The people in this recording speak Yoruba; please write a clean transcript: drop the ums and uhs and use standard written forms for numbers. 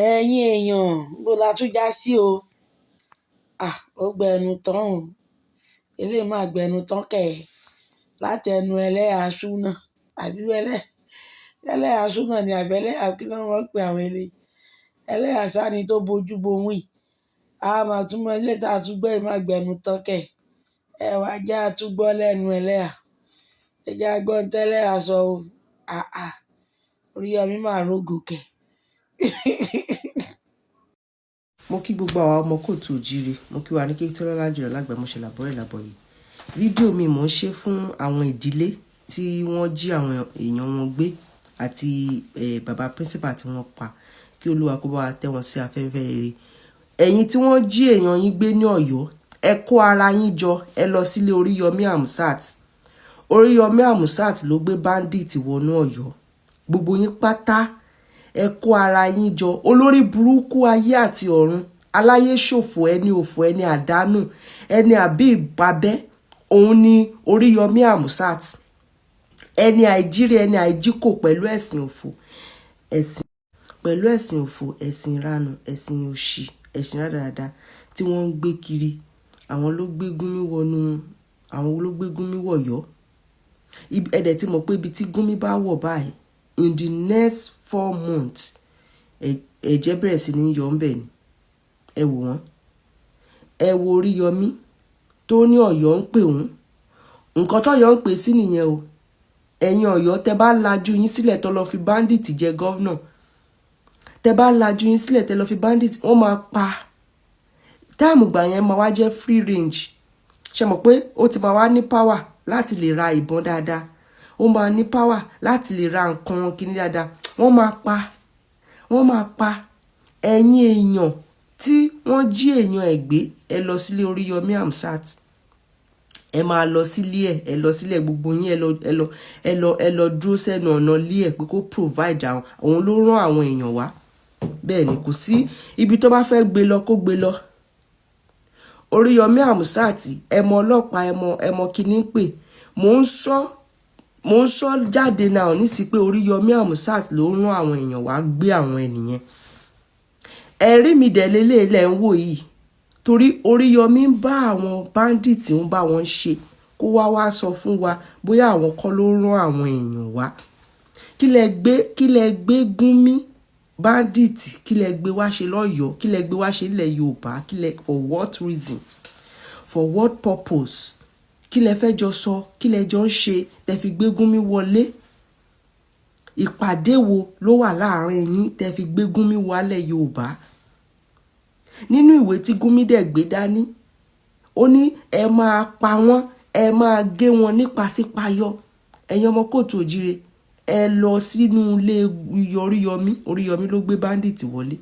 ẹ̀yin èèyàn bó la tún já sí o. Ó gbẹnu tán o, eléyìí máa gbẹnu tán kẹ̀ láti ẹnu ẹlẹ́yà Ṣúnà àbí ẹlẹ́yà Ṣúnà ni àbí ẹlẹ́yà kí ló wọ́n pe àwọn eléyìí, ẹlẹ́yà sáni tó bojú bohùn yìí. A máa túmọ̀ ilé tá a tún gbọ́ yìí máa gbẹnu tán kẹ̀. Ẹ wá já a tún gbọ́ lẹ́nu ẹlẹ́yà, ẹ já a gbọ́ ń tẹ́lẹ́yà sọ o. Oríyọmí máa rógò kẹ̀. Mo kí gbogbo àwa ọmọ kóòtù òjíire, mo kí wa ní kí tọ́lá lájùlọ lágbàmọ́ṣẹ́ làbọ́rẹ̀ làbọ̀ yìí. Fídíò mi mò ń ṣe fún àwọn ìdílé tí wọ́n jí àwọn èèyàn wọn gbé àti bàbá principal tí wọ́n pa, kí Olúwa kó bá wa tẹ́ wọn sí afẹ́fẹ́ rere. Ẹ̀yin tí wọ́n jí èèyàn yín gbé ní Ọ̀yọ́, ẹ kó ara yín jọ, ẹ lọ sílé Oríyọmí Hamzat. Oríyọmí Hamzat ló gbé bandit wọnú Ọ̀yọ́. Gbogbo yín pátá ẹ kó ara yín jọ, olórí burúkú ayé àti ọ̀run, aláyé ṣòfò, ẹni òfò, ẹni àdánù, ẹni àbí ìbábẹ́, òun ni Oríyọmí Hamzat. Ẹni àìjírí, ẹni àìjíkò pẹ̀lú ẹ̀sìn òfò, ẹ̀sìn ìranù, ẹ̀sìn òṣì, ẹ̀sìn rádaràda tí wọ́n ń gbé kiri. Àwọn ló gbé Gúnmi wọnú, àwọn ló gbé Gúnmi wọ̀yọ́. Ẹ̀dẹ̀ tí mọ̀ pé ibi tí Gúnmi bá wọ̀ báyìí, in the next 4 months, ẹ̀jẹ̀ bẹ̀rẹ̀ sí ní yọ ńbẹ̀ ni. Ẹ wò wọ́n. Ẹ wo Oríyọmí tó ní Ọ̀yọ́ ń pè wọ́n. Nǹkan t'Ọ̀yọ́ ń pè sí nìyẹn o. Ẹ̀yin Ọ̀yọ́ tẹ bá lajú yín sílẹ̀ tó lọ fi bandit jẹ gọ́vnà. Tẹ bá lajú yín sílẹ̀ tẹ lọ fi bandit, wọ́n máa pa. Táìmù gbà yẹn máa wá jẹ́ free range. Ṣé mọ̀ pé ó ti máa wá ní power láti lè ra ìbọn dáadáa. Ó máa ní power láti lè ra nǹkan kíní dáadáa. Wọ́n máa pa. Ẹ̀yin èèyàn tí wọ́n jí èèyàn ẹ̀ gbé, ẹ lọ sílé Oríyọmí Hamzat. Ẹ máa lọ sílé ẹ lọ sílé gbogbo yín, ẹ lọ dúró sẹ́nu ọ̀nà ilé ẹ̀ pé kó provide àwọn, òun ló rán àwọn èèyàn wá. Bẹ́ẹ̀ ni, kò sí ibi tó bá fẹ́ gbé lọ kó gbé lọ. Oríyọmí Hamzat, ẹmọ ọlọ́pàá, ẹmọ kíní pè. Mo ń sọ jáde náà nísì pé Oríyọmí Hamzat ló rán àwọn èèyàn wá gbé àwọn ènìyàn. Ẹ̀rí mi dẹ̀ lélẹ̀ lẹ́ ń wò yìí, torí Oríyọmí ń bá àwọn bandit ń bá wọn ṣe, kó wá sọ fún wa bóyá àwọn kọ́ ló rán àwọn èèyàn wá. Kí lẹ gbé Gúnmi bandit, kí lẹ gbé wá ṣe lọ́yọ̀ọ́, kí lẹ gbé wá ṣe ilẹ̀ Yorùbá, for what reason, for what purpose, kí lẹ fẹ́ jọ sọ, kí lẹ jọ ń ṣe tẹ fi gbé Gúnmi wọlé. Ìpàdé wo ló wà láàrin yín tẹ fi gbé Gúnmi wálẹ̀ Yorùbá? Nínú ìwé tí Gúnmi dẹ̀ gbé dání, ó ní ẹ máa pa wọ́n, ẹ máa gé wọn nípasípayọ. Ẹ̀yin ọmọ kóòtù òjíire, ẹ lọ sínú ilé Oríyọmí ló gbé bandit wọlé.